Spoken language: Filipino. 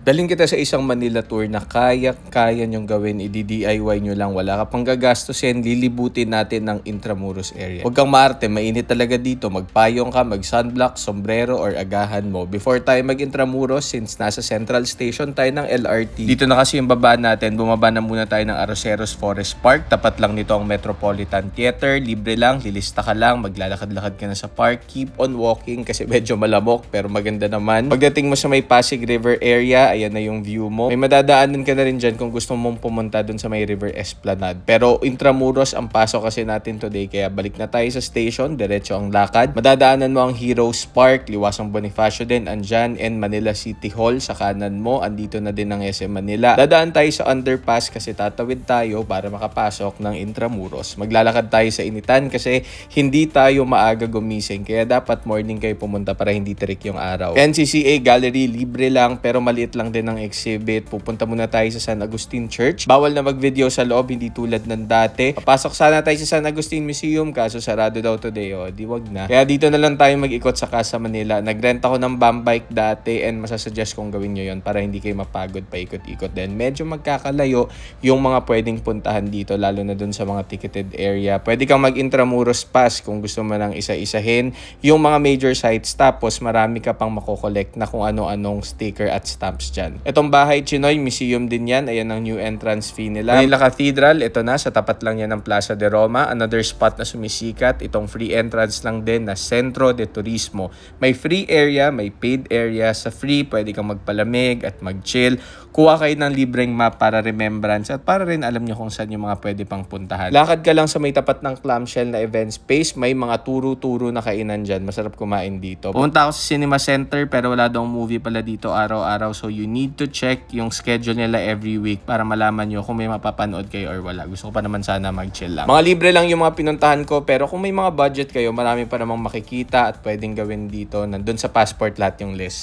Daling kita sa isang Manila tour na kaya nyong gawin, i-DIY nyo lang, wala ka pang gagastusin, lilibutin natin ng Intramuros area. Huwag kang maarte, mainit talaga dito, magpayong ka, mag-sunblock, sombrero, or agahan mo. Before tayo mag-Intramuros, since nasa Central Station tayo ng LRT, dito na kasi yung baba natin, bumaba na muna tayo ng Arroceros Forest Park, tapat lang nito ang Metropolitan Theater, libre lang, lilista ka lang, maglalakad-lakad ka na sa park, keep on walking kasi medyo malamok pero maganda naman. Pagdating mo sa may Pasig River area, ayan na yung view mo. May madadaanan ka na rin dyan kung gusto mong pumunta dun sa may River Esplanade. Pero Intramuros ang pasok kasi natin today, kaya balik na tayo sa station, diretso ang lakad. Madadaanan mo ang Heroes Park, Liwasang Bonifacio din, andyan, and Manila City Hall sa kanan mo. Andito na din ang SM Manila. Dadaan tayo sa underpass kasi tatawid tayo para makapasok ng Intramuros. Maglalakad tayo sa initan kasi hindi tayo maaga gumising, kaya dapat morning kayo pumunta para hindi tirik yung araw. NCCA Gallery, libre lang pero maliit lang din ang exhibit. Pupunta muna tayo sa San Agustin Church. Bawal na mag-video sa loob, hindi tulad ng dati. Papasok sana tayo sa San Agustin Museum, kaso sarado daw today. O, di wag na. Kaya dito na lang tayo mag-ikot sa Casa Manila. Nagrent ako ng bum bike dati and masasuggest kong gawin nyo yun para hindi kayo mapagod paikot-ikot din. Medyo magkakalayo yung mga pwedeng puntahan dito, lalo na dun sa mga ticketed area. Pwede kang mag-Intramuros Pass kung gusto mo nang isa-isahin yung mga major sites, tapos marami ka pang makokollect na kung ano-anong sticker at stamps dyan. Itong Bahay Chinoy Museum din yan. Ayan ang new entrance fee nila. Manila Cathedral, ito na, sa tapat lang yan ng Plaza de Roma. Another spot na sumisikat. Itong free entrance lang din na Centro de Turismo. May free area, may paid area. Sa free, pwede kang magpalamig at mag-chill. Kuha kayo ng libreng map para remembrance at para rin alam nyo kung saan yung mga pwede pang puntahan. Lakad ka lang sa may tapat ng clamshell na event space. May mga turo-turo na kainan dyan. Masarap kumain dito. Pumunta ako sa Cinema Center pero wala daw movie pala dito araw-araw. So you need to check yung schedule nila every week para malaman nyo kung may mapapanood kayo or wala. Gusto ko pa naman sana mag-chill lang. Mga libre lang yung mga pinuntahan ko, pero kung may mga budget kayo, marami pa namang makikita at pwedeng gawin dito. Nandun sa passport lahat yung list.